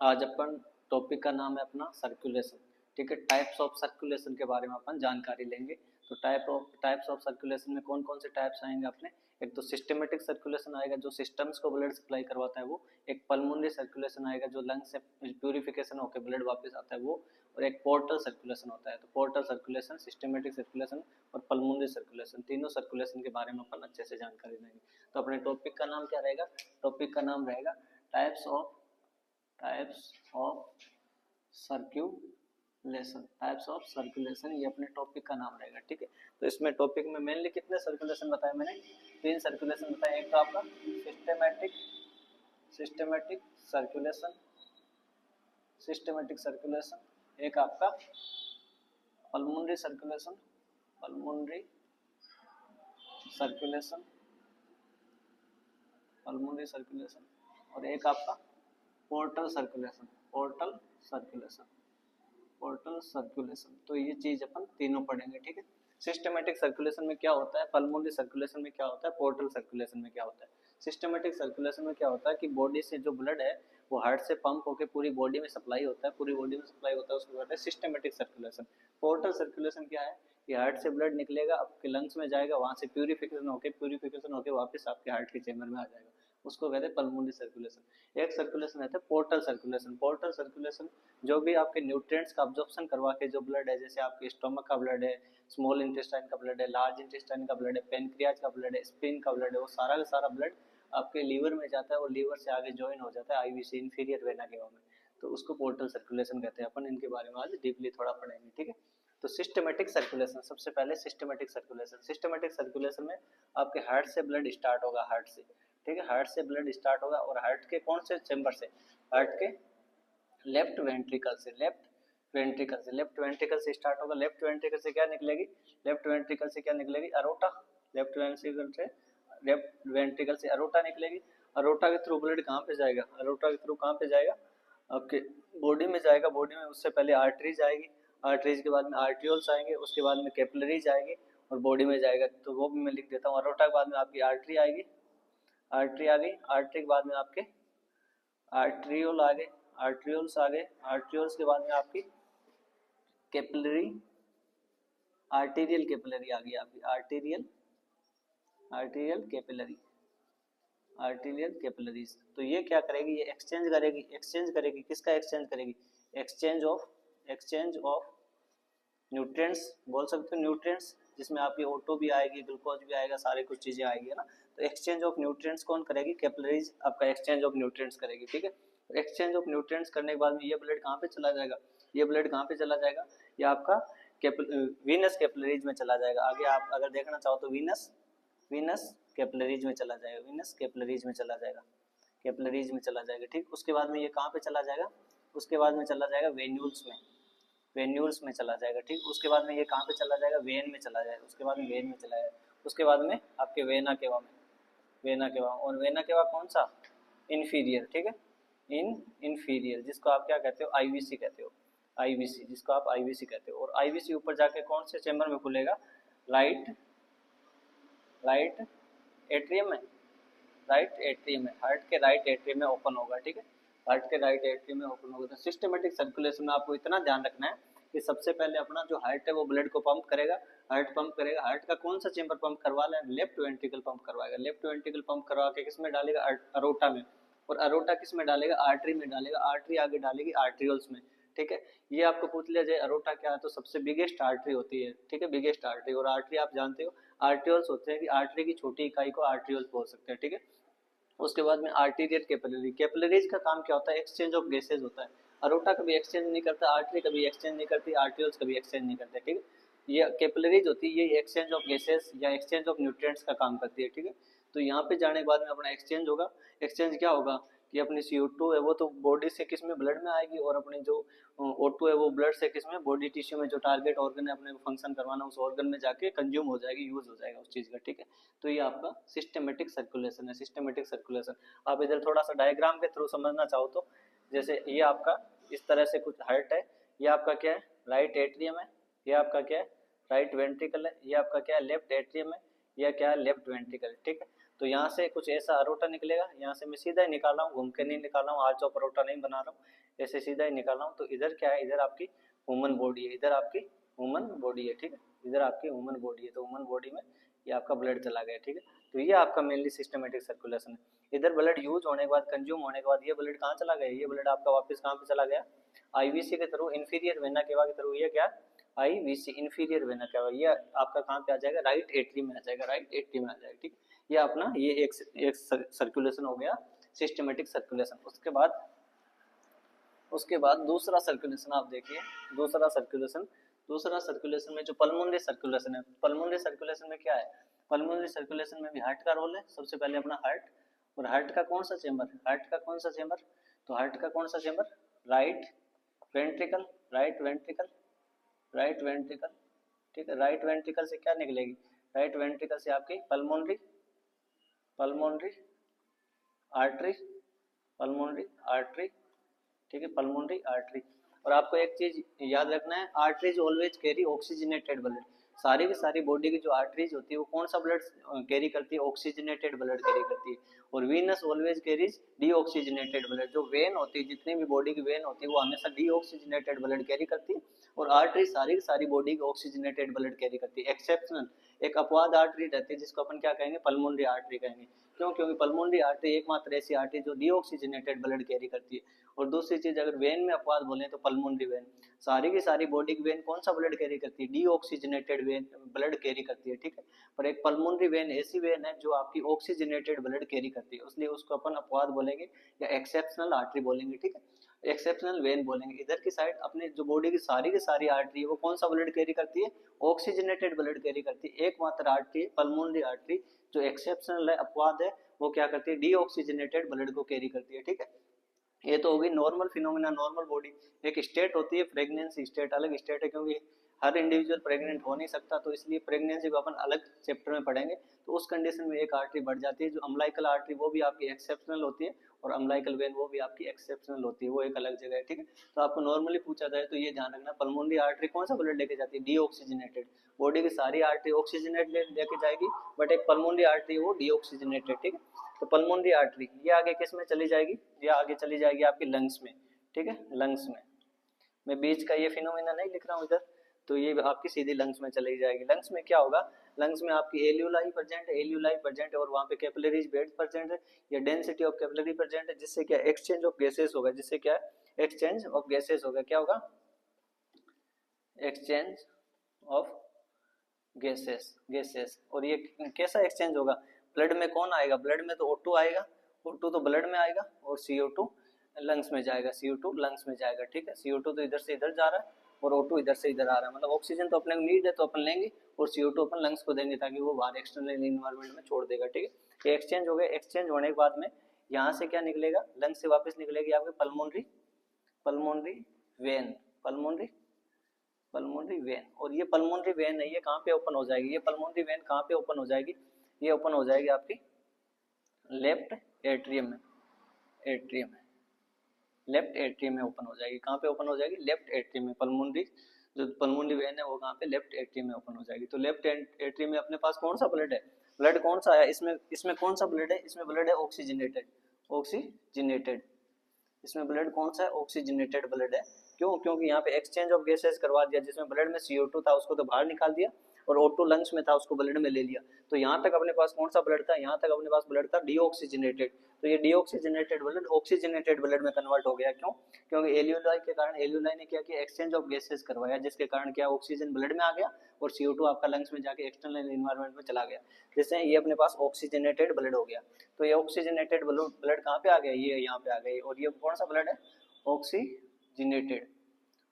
आज अपन टॉपिक का नाम है अपना सर्कुलेशन। ठीक है, टाइप्स ऑफ सर्कुलेशन के बारे में अपन जानकारी लेंगे। तो टाइप्स ऑफ सर्कुलेशन में कौन कौन से टाइप्स आएंगे अपने। एक तो सिस्टमेटिक सर्कुलेशन आएगा जो सिस्टम्स को ब्लड सप्लाई करवाता है वो। एक पल्मोनरी सर्कुलेशन आएगा जो लंग्स से प्यूरिफिकेशन होकर ब्लड वापस आता है वो। और एक पोर्टल सर्कुलेशन होता है। तो पोर्टल सर्कुलेशन, सिस्टमेटिक सर्कुलेशन और पल्मोनरी सर्कुलेशन, तीनों सर्कुलेशन के बारे में अपन अच्छे से जानकारी लेंगे। तो अपने टॉपिक का नाम क्या रहेगा? टॉपिक का नाम रहेगा types of circulation. Types of circulation, ये अपने टॉपिक का नाम रहेगा। ठीक है, तो इसमें टॉपिक में मेनली कितने सर्कुलेशन बताए मैंने? 3 सर्कुलेशन बताए। एक तो आपका सिस्टमेटिक सर्कुलेशन, एक आपका पल्मोनरी सर्कुलेशन, पल्मोनरी सर्कुलेशन, और एक आपका पोर्टल सर्कुलेशन, तो ये चीज अपन तीनों पढ़ेंगे। ठीक है, सिस्टमेटिक सर्कुलेशन में क्या होता है, पल्मोनरी सर्कुलेशन में क्या होता है, पोर्टल सर्कुलेशन में क्या होता है। सिस्टमेटिक सर्कुलेशन में क्या होता है कि बॉडी से जो ब्लड है वो हार्ट से पंप होकर पूरी बॉडी में सप्लाई होता है, उसको कहते हैं सिस्टमेटिक सर्कुलेशन। पोर्टल सर्कुलेशन क्या है कि हार्ट से ब्लड निकलेगा, आपके लंग्स में जाएगा, वहां से प्यूरिफिकेशन होकर वापस आपके हार्ट के चेम्बर में आ जाएगा, उसको कहते हैं पल्मोनरी सर्कुलेशन। एक सर्कुलेशन रहता है पोर्टल सर्कुलेशन जो भी आपके न्यूट्रिएंट्स का अब्जॉर्प्शन करवा के जो ब्लड है, जैसे आपके स्टोमक का ब्लड है, स्मॉल इंटेस्टाइन का ब्लड है, लार्ज इंटेस्टाइन का ब्लड है, पेनक्रियाज का ब्लड है, स्प्लीन का ब्लड है, वो सारा का सारा ब्लड आपके लीवर में जाता है और लीवर से आगे ज्वाइन हो जाता है आईवीसी, इंफीरियर वेना केवा में। तो उसको पोर्टल सर्कुलेशन कहते हैं। अपन इनके बारे में आज डीपली थोड़ा पढ़ेंगे। ठीक है, तो सिस्टमेटिक सर्कुलेशन, सबसे पहले सिस्टमेटिक सर्कुलेशन में आपके हार्ट से ब्लड स्टार्ट होगा, हार्ट से। ठीक है, हार्ट से ब्लड स्टार्ट होगा और हार्ट के कौन से चेंबर से? हार्ट के लेफ्ट वेंट्रिकल से स्टार्ट होगा। लेफ्ट वेंट्रिकल से क्या निकलेगी? अरोटा। लेफ्ट वेंट्रिकल से अरोटा निकलेगी। अरोटा के थ्रू ब्लड कहाँ पे जाएगा? आपके बॉडी में जाएगा। बॉडी में उससे पहले आर्टरीज आएगी, आर्टरीज के बाद में आर्ट्रियोल्स आएंगे, उसके बाद में कैपिलरीज आएगी और बॉडी में जाएगा। तो वो भी मैं लिख देता हूँ। अरोटा के बाद में आपकी आर्टरी आएगी, आर्टरी आ गई। आर्टरी के बाद में आपके आर्ट्रियोल आ गए, आर्ट्रियोल्स के बाद में आपकी कैपिलरी, आर्टीरियल कैपिलरी आ गई आपकी, आर्टीरियल कैपिलरीज। तो ये क्या करेगी? ये एक्सचेंज करेगी किसका एक्सचेंज करेगी? एक्सचेंज ऑफ न्यूट्रिएंट्स, बोल सकते हो न्यूट्रिएंट्स, जिसमें आपकी O2 भी आएगी, ग्लूकोज भी आएगा, सारी कुछ चीजें आएगी, है ना। तो एक्सचेंज ऑफ न्यूट्रिएंट्स कौन करेगी? कैपिलरीज आपका एक्सचेंज ऑफ न्यूट्रिएंट्स करेगी। ठीक है, एक्सचेंज ऑफ न्यूट्रिएंट्स करने के बाद में ये ब्लड कहाँ पे चला जाएगा? ये आपका वीनस कैपिलरीज में चला जाएगा। आगे आप अगर देखना चाहो तो वीनस कैपिलरीज में चला जाएगा। ठीक, उसके बाद में ये कहाँ पे चला जाएगा? उसके बाद में चला जाएगा वेन्यूल्स में चला जाएगा। ठीक, उसके बाद में ये कहाँ पे चला जाएगा? वेन में चला जाएगा। उसके बाद में आपके वेना केवा और वेना केवा कौन सा? इन्फीरियर। ठीक है, इन्फीरियर, जिसको आप क्या कहते हो? आईवीसी कहते हो। और आईवीसी ऊपर जाके कौन से चेंबर में खुलेगा? राइट एट्रियम में, हार्ट के राइट एट्रियम में ओपन होगा। ठीक है, तो सिस्टमेटिक सर्कुलेशन में आपको इतना ध्यान रखना है कि सबसे पहले अपना जो हार्ट है वो ब्लड को पंप करेगा। हार्ट का कौन सा चेंबर पंप करवा लें? लेफ्ट वेंट्रिकल पंप करवाएगा। लेफ्ट वेंट्रिकल पंप करवा के किस में डालेगा? अरोटा में। और अरोटा किस में डालेगा? आर्टरी में डालेगा। आर्टरी आगे डालेगी आर्ट्रियोल्स में। ठीक है, ये आपको पूछ लिया जाए अरोटा क्या है, तो सबसे बिगेस्ट आर्टरी होती है। ठीक है, बिगेस्ट आर्टरी। और आर्टरी आप जानते हो आर्ट्रियोल्स होते हैं कि आर्टरी की छोटी इकाई को आर्ट्रियोल्स बोल सकते हैं। ठीक है, उसके बाद में आर्टीरियल कैपिलरीज का काम क्या होता है? एक्सचेंज ऑफ गैसेज होता है। अरोटा कभी एक्सचेंज नहीं करता, आर्टरी कभी एक्सचेंज नहीं करती, आर्ट्रियोल्स कभी एक्सचेंज नहीं करते। ठीक है, ये कैपिलरीज होती है, ये एक्सचेंज ऑफ गैसेज या एक्सचेंज ऑफ न्यूट्रिएंट्स का काम करती है। ठीक है, तो यहाँ पे जाने के बाद में अपना एक्सचेंज होगा। एक्सचेंज क्या होगा कि अपनी CO2 है वो तो बॉडी से किस में? ब्लड में आएगी। और अपनी जो O2 है वो ब्लड से किस में? बॉडी टिश्यू में, जो टारगेट ऑर्गन है अपने फंक्शन करवाना, उस ऑर्गन में जाके कंज्यूम हो जाएगी, यूज हो जाएगा उस चीज का। ठीक है, तो ये आपका सिस्टमेटिक सर्कुलेशन है। आप इधर थोड़ा सा डायग्राम के थ्रू समझना चाहो तो, जैसे ये आपका इस तरह से कुछ हार्ट है, ये आपका क्या है? राइट एट्रियम है। ये आपका क्या है? राइट वेंट्रिकल है। ये आपका क्या है? लेफ्ट एट्रियम है। यह क्या है? Left ventricle. ठीक है, तो यहाँ से कुछ ऐसा अरोटा निकलेगा। यहाँ से मैं सीधा ही निकाला हूँ, घूम के नहीं निकाला हूँ, आर्च ऑफ अरोटा नहीं बना रहा हूँ। ऐसे सीधा ही निकाल रहा हूँ, तो इधर क्या है, इधर आपकी ह्यूमन बॉडी है, इधर आपकी ह्यूमन बॉडी है, ठीक है, इधर आपकी ह्यूमन बॉडी है, तो ह्यूमन बॉडी में ये आपका ब्लड चला गया, ठीक है। तो ये आपका मेनली सिस्टमेटिक सर्कुलेशन है। इधर ब्लड यूज होने के बाद, कंज्यूम होने के बाद ये ब्लड कहाँ चला गया, ये ब्लड आपका वापस कहाँ पे चला गया, आईवीसी के थ्रू, इंफीरियर वेना केवा के थ्रू, ये क्या आईवीसी इंफीरियर वेना केवा, ये आपका कहाँ पे आ जाएगा, राइट एट्री में आ जाएगा, राइट एट्री में आ जाएगा, ठीक। ये अपना ये एक सर्कुलेशन हो गया, सिस्टमेटिक सर्कुलेशन। उसके बाद दूसरा सर्कुलेशन आप देखिए, दूसरा सर्कुलेशन में जो पल्मोनरी सर्कुलेशन है, पल्मोनरी सर्कुलेशन में क्या है, पल्मोनरी सर्कुलेशन में भी हार्ट का रोल है। सबसे पहले अपना हार्ट, और हार्ट का कौन सा चेंबर, हार्ट का कौन सा चेंबर, तो हार्ट का कौन सा chamber, right ventricle, right ventricle, right ventricle, ठीक है। राइट वेंट्रिकल से क्या निकलेगी, राइट वेंट्रिकल से आपकी pulmonary, pulmonary artery, pulmonary artery, ठीक है, पल्मोनरी आर्टरी। और आपको एक चीज याद रखना है, arteries always carry oxygenated blood. सारी की सारी बॉडी की जो आर्टरीज होती है वो कौन सा ब्लड कैरी करती है, ऑक्सीजनेटेड ब्लड कैरी करती है। और Venus always carries deoxygenated blood. जो वेन होती है, जितनी भी बॉडी की वेन होती है वो हमेशा डीऑक्सीजनेटेड ब्लड कैरी करती है, और आर्टरी सारी की सारी बॉडी की ऑक्सीजनेटेड ब्लड कैरी करती है। एक्सेप्शनल एक अपवाद आर्टरी रहती है जिसको अपन क्या कहेंगे, पल्मोनरी आर्टरी कहेंगे। क्यों, क्योंकि पल्मोनरी आर्टरी एकमात्र ऐसी आर्टरी जो डीऑक्सीजनेटेड ब्लड कैरी करती है। और दूसरी चीज, अगर वेन में अपवाद बोले तो पल्मोनरी वेन, सारी की सारी बॉडी की वेन कौन सा ब्लड कैरी करती है, डीऑक्सीजनेटेड वेन ब्लड कैरी करती है, ठीक है। पर एक पल्मोनरी वेन ऐसी वेन है जो आपकी ऑक्सीजनेटेड ब्लड कैरी करती है, इसलिए उसको अपन अपवाद बोलेंगे या एक्सेप्शनल आर्टरी बोलेंगे, ठीक है, एक्सेप्शनल वेन बोलेंगे। इधर की साइड अपने जो बॉडी की सारी आर्टरी है वो कौन सा ब्लड कैरी करती है, ऑक्सीजनेटेड ब्लड कैरी करती है। एकमात्र आर्टरी पल्मोनरी आर्टरी जो एक्सेप्शनल है, अपवाद है, वो क्या करती है, डीऑक्सीजनेटेड ब्लड को कैरी करती है, ठीक है। ये तो होगी नॉर्मल फिनोमिना, नॉर्मल बॉडी। एक स्टेट होती है प्रेगनेंसी स्टेट, अलग स्टेट है, क्योंकि हर इंडिविजुअल प्रेग्नेंट हो नहीं सकता, तो इसलिए प्रेगनेंसी को अपन अलग चैप्टर में पढ़ेंगे। तो उस कंडीशन में एक आर्टरी बढ़ जाती है, जो अम्लाइकल आर्टरी वो भी आपकी एक्सेप्शनल होती है, और अम्लाइकल वेन वो भी आपकी एक्सेप्शनल होती है, वो एक अलग जगह है, ठीक है। तो आपको नॉर्मली पूछा जाए तो ये ध्यान रखना, पल्मोनरी आर्टरी कौन सा ब्लड लेके जाती है, डीऑक्सीजनेटेड। बॉडी की सारी आर्टरी ऑक्सीजनेट लेके जाएगी, बट एक पल्मोनरी आर्टरी वो डीऑक्सीजनेटेड, ठीक है। तो पल्मोनरी आर्टरी ये आगे किस में चली जाएगी, ये आगे चली जाएगी आपकी लंग्स में, ठीक है, लंग्स में। मैं बीच का ये फिनोमिना नहीं लिख रहा हूँ इधर, तो ये आपकी सीधी लंग्स में चली जाएगी। लंग्स में क्या होगा, लंग्स में आपकी एल्यूलाई प्रेजेंट है, एल्यूलाई प्रेजेंट है, और वहाँ पे कैपिलरीज बेड प्रेजेंट है, या डेंसिटी ऑफ कैपिलरी प्रेजेंट है, जिससे क्या एक्सचेंज ऑफ गैसेस होगा, जिससे क्या एक्सचेंज ऑफ गैसेस होगा, क्या होगा, एक्सचेंज ऑफ गैसेस। और ये कैसा एक्सचेंज होगा, ब्लड में कौन आएगा, ब्लड में तो O2 आएगा, O2 तो ब्लड में आएगा, और CO2 लंग्स में जाएगा, CO2 लंग्स में जाएगा, ठीक है। CO2 तो इधर से इधर जा रहा है, और O2 इधर से इधर आ रहा है, मतलब ऑक्सीजन तो अपने नीड है तो अपन लेंगे, और CO2 अपन लंग्स को देंगे ताकि वो बाहर एक्सटर्नल इन्वायरमेंट में छोड़ देगा, ठीक है। ये एक्सचेंज हो गया। एक्सचेंज होने के बाद में यहाँ से क्या निकलेगा, लंग्स से वापस निकलेगी आपकी पल्मोनरी वेन, पल्मोनरी वेन। और ये पल्मोनरी वेन है, ये कहाँ पे ओपन हो जाएगी, ये पल्मोनरी वेन कहाँ पे ओपन हो जाएगी, ये ओपन हो जाएगी आपकी लेफ्ट एट्रियम में, लेफ्ट एट्रियम में ओपन हो जाएगी। कहाँ पे ओपन हो जाएगी, लेफ्ट एट्रियम में। पल्मोनरी जो पल्मोनरी वेन है वो कहाँ पे, लेफ्ट एट्रियम में ओपन हो जाएगी। तो लेफ्ट एट्रियम में अपने पास कौन सा ब्लड है, ब्लड कौन सा है इसमें कौन सा ब्लड है, इसमें ब्लड है ऑक्सीजनेटेड। इसमें ब्लड कौन सा है, ऑक्सीजनेटेड ब्लड है। क्यों, क्योंकि यहाँ पे एक्सचेंज ऑफ गैसेस करवा दिया, जिसमें ब्लड में CO2 था उसको तो बाहर निकाल दिया, और O2 लंग्स में था उसको ब्लड में ले लिया। तो यहाँ तक अपने पास कौन सा ब्लड था, यहाँ तक अपने पास ब्लड था डीऑक्सीजनेटेड। तो ये डीऑक्सीजनेटेड ब्लड ऑक्सीजनेटेड ब्लड में कन्वर्ट हो गया। क्यों, क्योंकि एल्यूलाई के कारण, एल्यूलाई ने क्या किया, एक्सचेंज ऑफ गैसेस करवाया, जिसके कारण क्या ऑक्सीजन ब्लड में आ गया, और CO2 आपका लंग्स में जाके एक्सटर्नल इन्वायरमेंट में चला गया, जिससे ये अपने पास ऑक्सीजनेटेड ब्लड हो गया। तो ये ऑक्सीजनेटेड ब्लड कहाँ पे आ गया, ये यहाँ पे आ गया, और ये कौन सा ब्लड है, ऑक्सीजनेटेड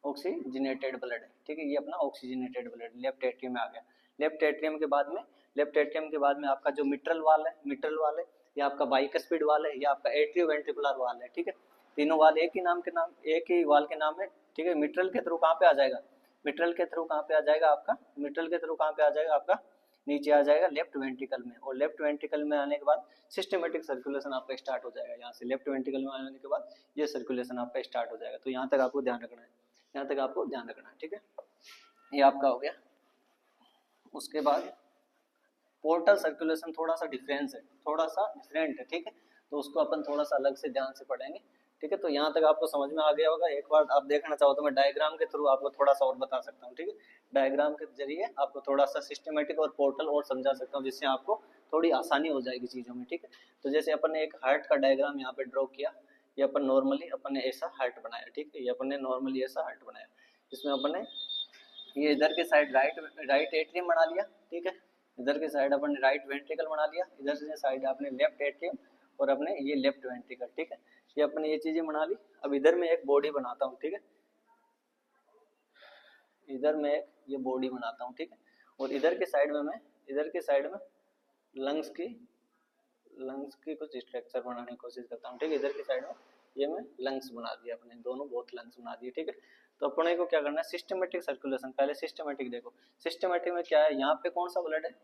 ब्लड है, ठीक है। ये अपना ऑक्सीजनेटेड ब्लड लेफ्ट एट्रियम में आ गया। लेफ्ट एट्रियम के बाद में आपका जो मिट्रल वाल है, या आपका बाइकस्पिड वाल है, या आपका एट्रियोवेंट्रिकुलर वाल है, ठीक है। तीनों वाल एक ही वाल के नाम है, ठीक है। मिट्रल के थ्रू कहाँ पे आ जाएगा, मिट्रल के थ्रू कहाँ पे आ जाएगा आपका नीचे आ जाएगा लेफ्ट वेंट्रिकल में, और लेफ्ट वेंट्रिकल में आने के बाद सिस्टमेटिक सर्कुलेशन आपका स्टार्ट हो जाएगा। यहाँ से लेफ्ट वेंट्रिकल में आने के बाद ये सर्कुलेशन आपका स्टार्ट हो जाएगा। तो यहाँ तक आपको ध्यान रखना है, ठीक है। ये आपका हो गया। उसके बाद पोर्टल सर्कुलेशन थोड़ा सा डिफरेंट है, ठीक है। तो उसको अपन थोड़ा सा अलग से ध्यान से पढ़ेंगे। ठीक है। तो यहाँ तक आपको समझ में आ गया होगा। एक बार आप देखना चाहो तो मैं डायग्राम के थ्रू आपको थोड़ा सा और बता सकता हूँ, ठीक है। डायग्राम के जरिए आपको थोड़ा सा सिस्टमेटिक और पोर्टल और समझा सकता हूँ, जिससे आपको थोड़ी आसानी हो जाएगी चीज़ों में, ठीक है। तो जैसे अपन ने एक हार्ट का डायग्राम यहाँ पे ड्रॉ किया, ये अपन नॉर्मली अपन ने ऐसा हार्ट बनाया, ठीक है। ये अपन ने नॉर्मली ऐसा हार्ट बनाया, जिसमें अपन ने ये इधर के साइड राइट एट्रियम बना लिया, ठीक है। इधर के साइड अपन ने राइट वेंट्रिकल बना लिया, इधर से साइड आपने लेफ्ट एट्रियम और अपने ये लेफ्ट वेंट्रिकल, ठीक है। ये अपने ये चीजें बना ली। अब इधर में एक बॉडी बनाता हूँ, ठीक है। इधर में एक ये बॉडी बनाता हूँ, ठीक है। और इधर के साइड में मैं इधर के साइड में लंग्स की कुछ स्ट्रक्चर बनाने की कोशिश करता हूँ, ठीक है। इधर की साइड में ये मैं लंग्स बना दिया, अपने दोनों बहुत लंग्स बना दिए, ठीक है। तो अपने को क्या करना है, सिस्टमेटिक सर्कुलेशन। पहले सिस्टमेटिक देखो, सिस्टमेटिक में क्या है, यहाँ पे कौन सा ब्लड है,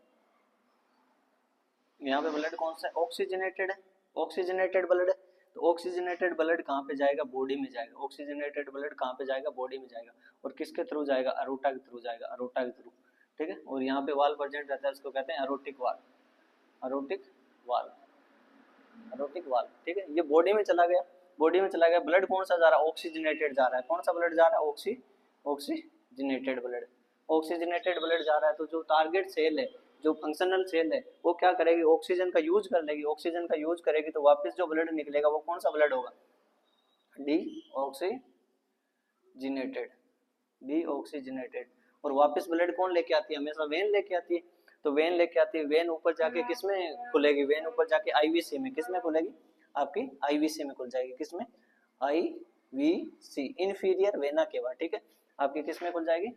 यहाँ पे ब्लड कौन सा है, ऑक्सीजनेटेड है, ऑक्सीजनेटेड ब्लड है। तो ऑक्सीजनेटेड ब्लड कहाँ पे जाएगा, बॉडी में जाएगा। ऑक्सीजनेटेड ब्लड कहाँ पे जाएगा, बॉडी में जाएगा। और किसके थ्रू जाएगा, अरोटा के थ्रू जाएगा, अरोटा के थ्रू, ठीक है। और यहाँ पे वाल प्रेजेंट रहता है, उसको कहते हैं अरोटिक वाल, अरोटिक वाल, अरोटिक वाल, ठीक है। ये बॉडी में चला गया, बॉडी में चला गया। ब्लड कौन सा जा रहा है, ऑक्सीजनेटेड जा रहा है। कौन सा ब्लड जा रहा है, ऑक्सीजनेटेड ब्लड, ऑक्सीजनेटेड ब्लड जा रहा है। तो जो टारगेट सेल है, जो फंक्शनल सेल है, वो क्या करेगी, ऑक्सीजन का यूज कर लेगी। ऑक्सीजन का यूज करेगी तो वापस जो ब्लड निकलेगा वो कौन सा ब्लड होगा, डीऑक्सीजनेटेड, डीऑक्सीजनेटेड। और वापस ब्लड कौन लेके आती है, हमेशा वेन लेके आती है। तो वेन लेके आती है, वेन ऊपर जाके किसमें खुलेगी, वेन ऊपर जाके आईवीसी में, किसमें खुलेगी, आपकी आईवीसी में खुल जाएगी। किसमें, आईवीसी, इंफीरियर वेना केवा, ठीक है। आपकी किसमें खुल जाएगी,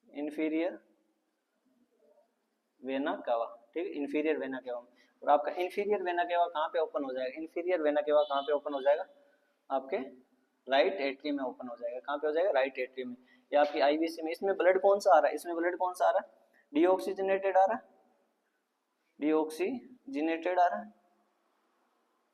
इंफीरियर वेना केवा, ठीक है, इंफीरियर वेना केवा। और आपका इंफीरियर वेना केवा कहाँ पे ओपन हो जाएगा, इंफीरियर वेना केवा कहाँ पे ओपन हो जाएगा, आपके राइट एट्रियम में ओपन हो जाएगा। कहाँ पे हो जाएगा, राइट एट्रियम में, या आपकी आईवीसी में। इसमें ब्लड कौन सा आ रहा है, इसमें ब्लड कौन सा आ रहा है, डीऑक्सीजनेटेड आ रहा है, डीऑक्सीजनेटेड आ रहा है,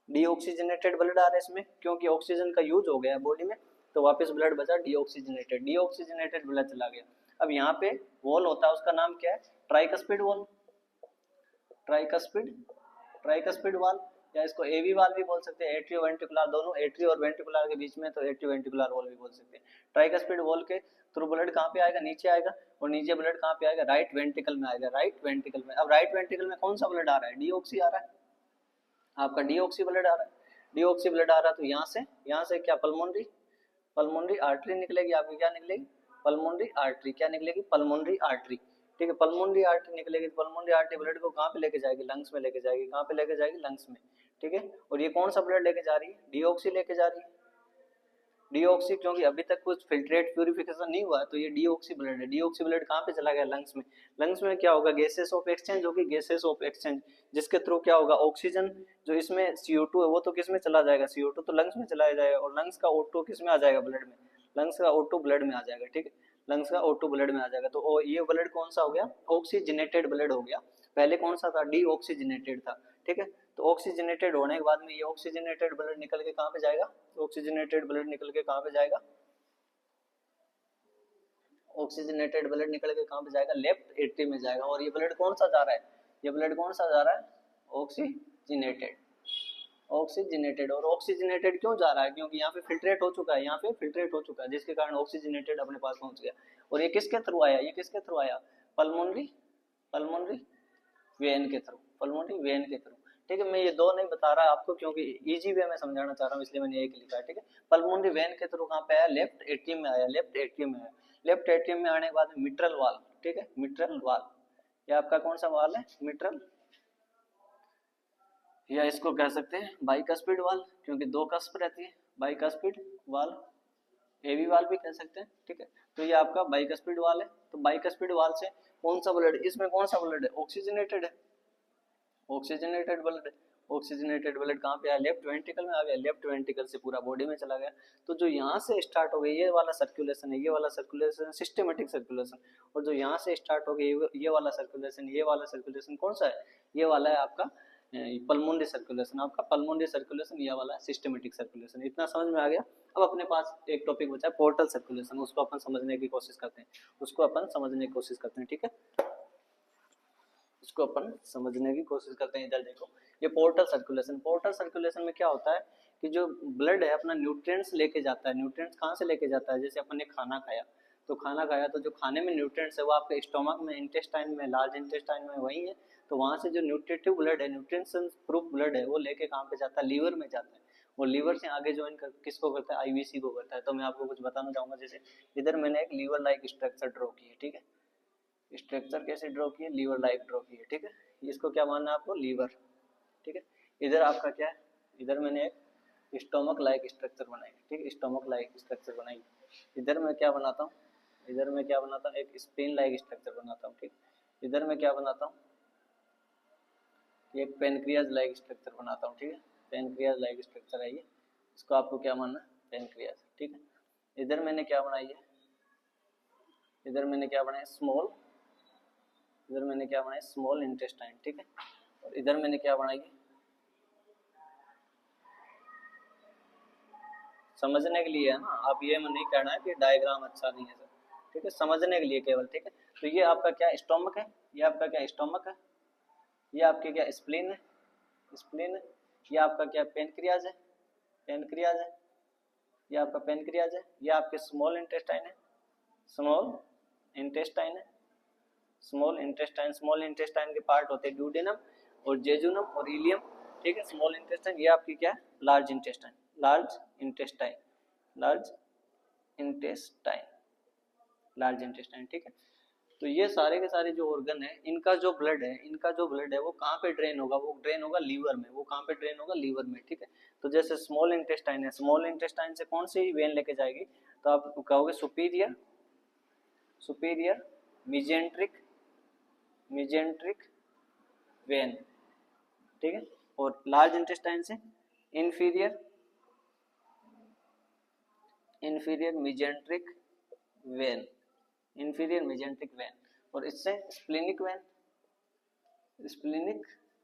डीऑक्सीजनेटेड ब्लड आ रहा है इसमें, क्योंकि ऑक्सीजन का यूज हो गया बॉडी में। तो वापस ब्लड बचा डीऑक्सीजनेटेड, डीऑक्सीजनेटेड ब्लड चला गया। अब यहाँ पे वॉल होता है, उसका नाम क्या है, ट्राइकस्पिड वॉल, ट्राइकस्पिड, ट्राइकस्पिड वाल, या इसको एवी वाल भी बोल सकते हैं, एट्रियो वेंट्रिकुलर, दोनों एट्रियो और वेंट्रिकुलर के बीच में, तो एट्रियो वेंट्रिकुलर वॉल भी बोल सकते हैं। ट्राइकस्पिड वॉल के थ्रू ब्लड कहाँ पे आएगा, नीचे आएगा। और नीचे ब्लड कहाँ पे आएगा, राइट वेंट्रिकल में आएगा, राइट वेंट्रिकल में। अब राइट वेंट्रिकल में कौन सा ब्लड आ रहा है, डीऑक्सी आ रहा है, आपका डीऑक्सी ब्लड आ रहा है, डीऑक्सी ब्लड आ रहा है। तो यहाँ से क्या, पल्मोनरी, पल्मोनरी आर्टरी निकलेगी आपकी, क्या निकलेगी, पल्मोनरी आर्टरी, क्या निकलेगी, पल्मोनरी आर्टरी, ठीक है। पल्मोनरी आर्टरी निकलेगी, तो पल्मोनरी आर्टरी ब्लड को कहाँ पे लेके जाएगी, लंग्स में लेके जाएगी। कहाँ पे लेके जाएगी, लंग्स में, ठीक है। और ये कौन सा ब्लड लेके जा रही है, डीऑक्सी लेके जा रही है, डीऑक्सी, क्योंकि अभी तक कुछ फिल्ट्रेट प्यूरिफिकेशन नहीं हुआ है, तो ये डीऑक्सी ब्लड है। डीऑक्सी ब्लड कहाँ पे चला गया, लंग्स में। लंग्स में क्या होगा, गैसेस ऑफ एक्सचेंज होगी, गैसेस ऑफ एक्सचेंज, जिसके थ्रू क्या होगा, ऑक्सीजन जो इसमें CO2 है वो तो किस में चला जाएगा, CO2 तो लंग्स में चला जाएगा। और लंग्स का O2 किस में आ जाएगा, ब्लड में, लंग्स का O2 ब्लड में आ जाएगा, ठीक है। लंग्स का O2 ब्लड में आ जाएगा। तो ये ब्लड कौन सा हो गया, ऑक्सीजनेटेड ब्लड हो गया। पहले कौन सा था, डीऑक्सीजनेटेड था, ठीक है। तो ऑक्सीजनेटेड होने के बाद में ये ऑक्सीजनेटेड ब्लड निकल के कहाँ पे जाएगा, ऑक्सीजनेटेड ब्लड निकल के कहाँ पे जाएगा, ऑक्सीजनेटेड ब्लड निकल के कहाँ पे जाएगा, लेफ्ट एट्रियम में जाएगा। और ये ब्लड कौन सा जा रहा है, ये ब्लड कौन सा जा रहा है, ऑक्सीजनेटेड, ऑक्सीजनेटेड। और ऑक्सीजनेटेड क्यों जा रहा है, क्योंकि यहाँ पे फिल्ट्रेट हो चुका है, यहाँ पे फिल्ट्रेट हो चुका है, जिसके कारण ऑक्सीजनेटेड अपने पास पहुंच गया। और ये किसके थ्रू आया, ये किसके थ्रू आया, पल्मोनरी, पल्मोनरी वेन के थ्रू, पल्मोनरी वेन के थ्रू, ठीक है। मैं ये दो नहीं बता रहा आपको, क्योंकि इजी वे में समझाना चाह रहा हूँ, इसलिए मैंने एक लिखा है, ठीक है। पल्मोनरी वेन के थ्रू कहाँ पे आया, लेफ्ट एट्रियम में आया, लेफ्ट एट्रियम में आया। लेफ्ट एट्रियम में आने के बाद मिट्रल वाल, ठीक है, मिट्रल वाल, ये आपका कौन सा वाल है, मिट्रल, या इसको कह सकते हैं बाइकस्पिड वाल, क्योंकि दो कस्प रहती है, बाइकस्पिड वाल, एवी वाल भी कह सकते हैं, ठीक है। तो ये आपका बाइकस्पिड वाल है। तो बाइकस्पिड वाल से कौन सा ब्लड, इसमें कौन सा ब्लड है, ऑक्सीजनेटेड है, ऑक्सीजनेटेड ब्लड है। ऑक्सीजनेटेड ब्लड कहाँ पे आया, लेफ्ट वेंट्रिकल में आ गया, लेफ्ट वेंट्रिकल से पूरा बॉडी में चला गया। तो जो यहाँ से स्टार्ट हो गई ये वाला सर्कुलेशन है, ये वाला सर्कुलेशन सिस्टमेटिक सर्कुलेशन। और जो यहाँ से स्टार्ट हो गई ये वाला सर्कुलेशन, ये वाला सर्कुलेशन कौन सा है, ये वाला है आपका पल्मोनरी सर्कुलेशन, आपका पल्मोनरी सर्कुलेशन, ये वाला सिस्टमेटिक सर्कुलेशन। इतना समझ में आ गया। अब अपने पास एक टॉपिक बचा है पोर्टल सर्कुलेशन, उसको अपन समझने की कोशिश करते हैं, उसको अपन समझने की कोशिश करते हैं, ठीक है। इसको अपन समझने की कोशिश करते हैं। इधर देखो, ये पोर्टल सर्कुलेशन में क्या होता है कि जो ब्लड है अपना न्यूट्रिएंट्स लेके जाता है। न्यूट्रिएंट्स कहाँ से लेके जाता है, जैसे अपन ने खाना खाया तो जो खाने में न्यूट्रिएंट्स है वो आपके स्टोमक में, इंटेस्टाइन में, लार्ज इंटेस्टाइन में वही है। तो वहाँ से जो न्यूट्रिटिव ब्लड है, न्यूट्रिएंट्स प्रूफ ब्लड है, वो लेके कहाँ पे जाता है, लीवर में जाता है। और लीवर से आगे ज्वाइन कर किसको करता है, आईवीसी को करता है। तो मैं आपको कुछ बताना चाहूंगा, जैसे इधर मैंने एक लीवर लाइक स्ट्रक्चर ड्रॉ की है, ठीक है। स्ट्रक्चर कैसे ड्रॉ की है, लीवर लाइक ड्रॉ की है, ठीक है। इसको क्या मानना है आपको, लीवर, ठीक है। इधर आपका क्या है, इधर मैंने एक स्टोमक लाइक स्ट्रक्चर बनाई, ठीक है, स्टोमक लाइक स्ट्रक्चर बनाई। इधर मैं क्या बनाता हूँ, एक स्प्लीन लाइक स्ट्रक्चर बनाता हूँ, ठीक। इधर मैं क्या बनाता हूँ, एक पेनक्रियाज लाइक स्ट्रक्चर बनाता हूँ, ठीक है। पेनक्रियाज लाइक स्ट्रक्चर है ये, इसको आपको क्या मानना है, पेनक्रियाज, ठीक है। इधर मैंने क्या बनाई है, स्मॉल इंटेस्टाइन, ठीक है। और इधर मैंने क्या बनाई है, समझने के लिए है ना, आप ये नहीं कहना है कि डायग्राम अच्छा नहीं है सर, ठीक है, समझने के लिए केवल, ठीक है। तो ये आपका क्या स्टोमक है, ये आपका क्या स्टोमक है, ये आपके क्या स्प्लीन है, ये आपका क्या पेनक्रियाज है, ये आपका पेनक्रियाज है, ये आपके स्मॉल इंटेस्टाइन है, स्मॉल इंटेस्टाइन के पार्ट होते हैं ड्यूडेनम और जेजुनम और इलियम, ठीक है। स्मॉल इंटेस्टाइन, ये आपकी क्या है, लार्ज इंटेस्टाइन, ठीक है। तो ये सारे के सारे जो ऑर्गन है, इनका जो ब्लड है वो कहाँ पे ड्रेन होगा, वो ड्रेन होगा लीवर में, लीवर में, ठीक है। तो जैसे स्मॉल इंटेस्टाइन है, स्मॉल इंटेस्टाइन से कौन सी वेन लेके जाएगी, तो आप कहोगे सुपीरियर मीजेंट्रिक वेन, ठीक है। और लार्ज इंटेस्टाइन से इंफीरियर मीजेंट्रिक वेन, और इससे स्प्लीनिक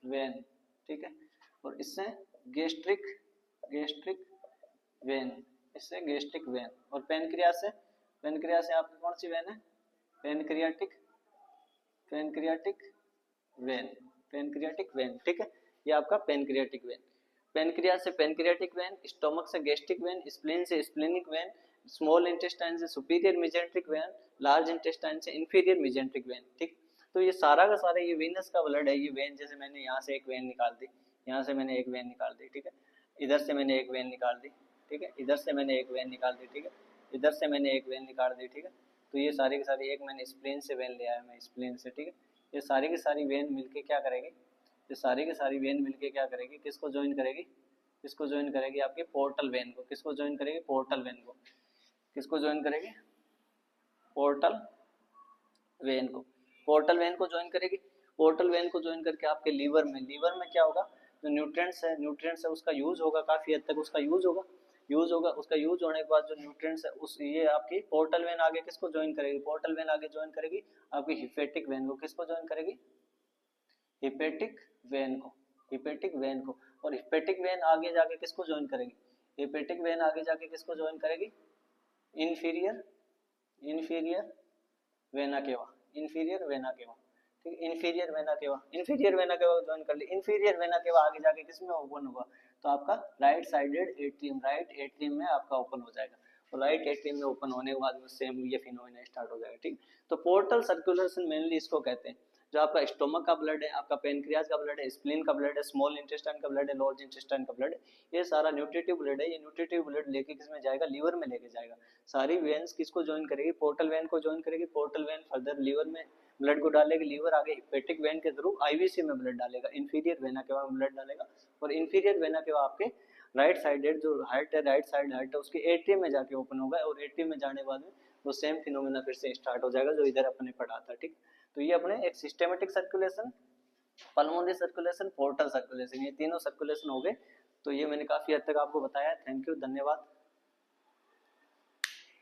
वेन, ठीक है। और इससे गैस्ट्रिक वेन, और पेनक्रियास से आपकी कौन सी वेन है, पेनक्रियाटिक वेन, ठीक है। ये आपका पेनक्रियाटिक वेन, पेनक्रियास से पेनक्रियाटिक वेन, स्टोमक से गैस्ट्रिक वेन, स्प्लीन से स्प्लीनिक वेन, स्मॉल इंटेस्टाइन से सुपीरियर मीजेंट्रिक वेन, लार्ज इंटेस्टाइन से इंफीरियर मीजेंट्रिक वेन, ठीक। तो ये सारा का सारा ये वेनस का ब्लड है। ये वेन, जैसे मैंने यहाँ से एक वेन निकाल दी, यहाँ से मैंने एक वेन निकाल दी, ठीक है। इधर से मैंने एक वेन निकाल दी, ठीक है। इधर से मैंने एक वेन निकाल दी, ठीक है। इधर से मैंने एक वेन निकाल दी, ठीक है। तो ये सारी की सारी एक मैंने स्प्लीन से वेन ले आया, मैं स्प्लीन से, ठीक है। ये सारी की सारी वेन मिलके क्या करेगी, किसको ज्वाइन करेगी, आपकी पोर्टल वेन को। किसको ज्वाइन करेगी, पोर्टल वेन को। पोर्टल वेन को ज्वाइन करेगी। पोर्टल वेन को ज्वाइन करके आपके लीवर में क्या होगा, जो न्यूट्रिएंट्स है उसका यूज होगा, काफी हद तक उसका यूज होगा। उसका यूज होने के बाद जो न्यूट्रिएंट्स है उस ये आपकी पोर्टल वेन आगे किसको ज्वाइन करेगी, आपकी हिपेटिक वेन को। किसको ज्वाइन करेगी, हिपेटिक वेन को। और हिपेटिक वेन आगे जाके किसको ज्वाइन करेगी, इंफीरियर वेना केवा, ठीक है। इंफीरियर वेना केवा ज्वाइन कर ली। इंफीरियर वेना केवा आगे जाके किसमें ओपन होगा, तो आपका राइट एट्रियम में आपका ओपन हो जाएगा। और राइट एट्रियम में ओपन होने के बाद सेम ये फिनोमेना स्टार्ट हो जाएगा, ठीक। तो पोर्टल सर्कुलेशन मेनली इसको कहते हैं। जो आपका स्टोमक का ब्लड है, आपका पेनक्रियाज का ब्लड है, स्प्लीन का ब्लड है, स्मॉल इंटेस्टाइन का ब्लड है, लार्ज इंटेस्टाइन का ब्लड है, ये सारा न्यूट्रिटिव ब्लड है। ये न्यूट्रिटिव ब्लड लेके किसमें जाएगा, लीवर में लेके जाएगा। सारी वेन्स किसको ज्वाइन करेगी, पोर्टल वेन को ज्वाइन करेगी। पोर्टल वेन फर्दर लीवर में ब्लड को डालेगी, लीवर आगे हिपेटिक वेन के थ्रू आईवीसी में ब्लड डालेगा, इंफीरियर वेना के बाद ब्लड डालेगा। और इंफीरियर वेना के बाद आपके राइट साइडेड जो हार्ट है उसके एट्रियम में जाके ओपन होगा। और एट्रियम में जाने के बाद वो सेम फिनोमेना फिर से स्टार्ट हो जाएगा जो इधर अपने पढ़ा था, ठीक। तो ये अपने एक systematic circulation, pulmonary circulation, portal circulation, ये तीनों सर्कुलेशन हो गए। तो ये मैंने काफी हद तक आपको बताया। थैंक यू, धन्यवाद।